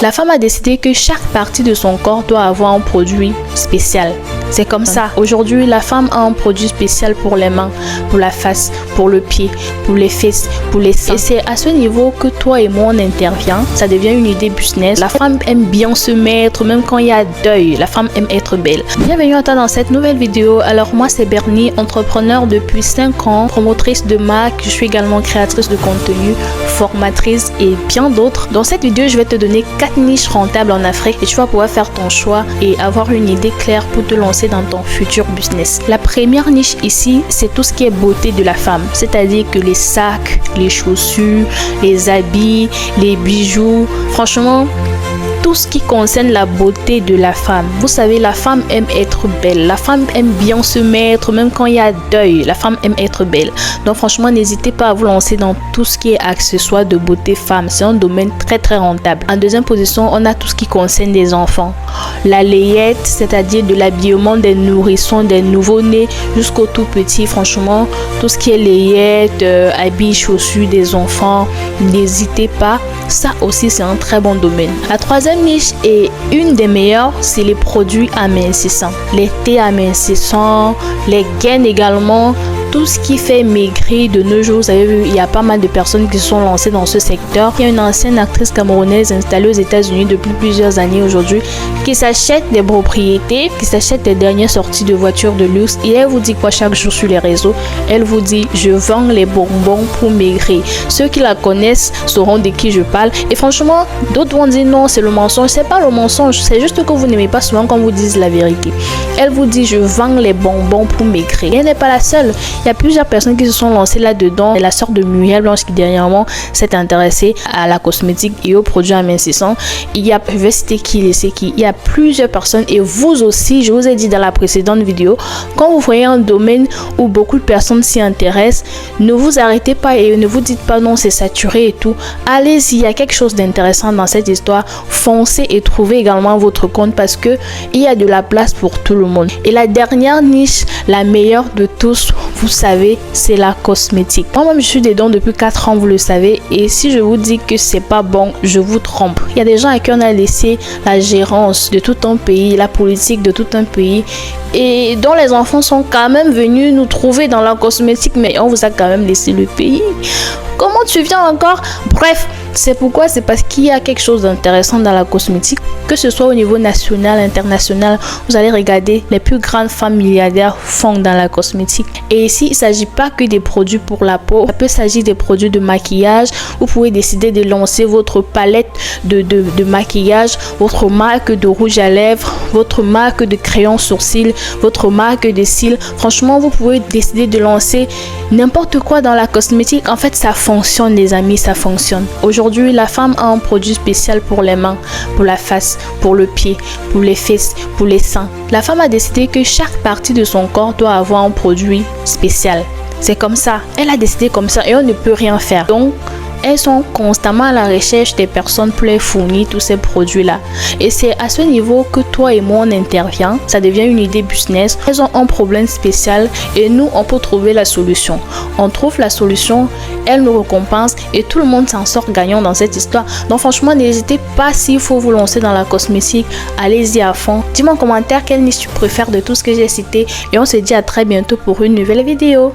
La femme a décidé que chaque partie de son corps doit avoir un produit spécial. C'est comme ça. Aujourd'hui, la femme a un produit spécial pour les mains, pour la face, pour le pied, pour les fesses, pour les seins. Et c'est à ce niveau que toi et moi on intervient. Ça devient une idée business. La femme aime bien se mettre, même quand il y a deuil. La femme aime être belle. Bienvenue à toi dans cette nouvelle vidéo. Alors moi c'est Bernie, entrepreneur depuis 5 ans, promotrice de marque. Je suis également créatrice de contenu, formatrice et bien d'autres. Dans cette vidéo, je vais te donner 4 niches rentables en Afrique et tu vas pouvoir faire ton choix et avoir une idée claire pour te lancer dans ton futur business. La première niche ici, c'est tout ce qui est beauté de la femme, c'est-à-dire que les sacs, les chaussures, les habits, les bijoux, franchement tout ce qui concerne la beauté de la femme. Vous savez, la femme aime être belle. La femme aime bien se mettre, même quand il y a deuil. La femme aime être belle. Donc franchement, n'hésitez pas à vous lancer dans tout ce qui est accessoires de beauté femme. C'est un domaine très rentable. En deuxième position, on a tout ce qui concerne les enfants. La layette, c'est-à-dire de l'habillement des nourrissons, des nouveau-nés jusqu'au tout petit. Franchement, tout ce qui est layette, habits, chaussures des enfants, n'hésitez pas. Ça aussi, c'est un très bon domaine. La troisième niche et une des meilleures, c'est les produits amincissants. Les thés amincissants, les gaines également. Tout ce qui fait maigrir de nos jours, vous avez vu, il y a pas mal de personnes qui se sont lancées dans ce secteur. Il y a une ancienne actrice camerounaise installée aux États-Unis depuis plusieurs années aujourd'hui qui s'achète des propriétés, qui s'achète des dernières sorties de voitures de luxe et elle vous dit quoi chaque jour sur les réseaux? Elle vous dit je vends les bonbons pour maigrir. Ceux qui la connaissent sauront de qui je parle et franchement, d'autres vont dire non, c'est le mensonge. C'est pas le mensonge, c'est juste que vous n'aimez pas souvent qu'on vous dise la vérité. Elle vous dit je vends les bonbons pour maigrir. Et elle n'est pas la seule. Il y a plusieurs personnes qui se sont lancées là-dedans. La sœur de Muriel Blanche qui dernièrement s'est intéressée à la cosmétique et aux produits amincissants. Il y a, je vais citer qui et c'est qui. Il y a plusieurs personnes et vous aussi, je vous ai dit dans la précédente vidéo, quand vous voyez un domaine où beaucoup de personnes s'y intéressent, ne vous arrêtez pas et ne vous dites pas non, c'est saturé et tout. Allez-y, il y a quelque chose d'intéressant dans cette histoire. Foncez et trouvez également votre compte parce que il y a de la place pour tout le monde. Et la dernière niche, la meilleure de tous, vous savez, c'est la cosmétique. Moi-même, je suis dedans depuis 4 ans, vous le savez. Et si je vous dis que c'est pas bon, je vous trompe. Il y a des gens à qui on a laissé la gérance de tout un pays, la politique de tout un pays. Et dont les enfants sont quand même venus nous trouver dans la cosmétique, mais on vous a quand même laissé le pays. Comment tu viens encore? Bref, c'est pourquoi, c'est parce qu'il y a quelque chose d'intéressant dans la cosmétique. Que ce soit au niveau national, international, vous allez regarder les plus grandes femmes milliardaires font dans la cosmétique. Et ici, il ne s'agit pas que des produits pour la peau. Ça peut s'agir des produits de maquillage. Vous pouvez décider de lancer votre palette de maquillage, votre marque de rouge à lèvres, votre marque de crayon sourcil, votre marque de cils. Franchement, vous pouvez décider de lancer n'importe quoi dans la cosmétique. En fait, ça fonctionne les amis, ça fonctionne. Aujourd'hui, la femme a un produit spécial pour les mains, pour la face, pour le pied, pour les fesses, pour les seins. La femme a décidé que chaque partie de son corps doit avoir un produit spécial. C'est comme ça. Elle a décidé comme ça et on ne peut rien faire. Donc, elles sont constamment à la recherche des personnes pour les fournir tous ces produits-là. Et c'est à ce niveau que toi et moi, on intervient. Ça devient une idée business. Elles ont un problème spécial et nous, on peut trouver la solution. On trouve la solution, elles nous récompensent et tout le monde s'en sort gagnant dans cette histoire. Donc franchement, n'hésitez pas s'il faut vous lancer dans la cosmétique. Allez-y à fond. Dis-moi en commentaire quelle niche tu préfères de tout ce que j'ai cité. Et on se dit à très bientôt pour une nouvelle vidéo.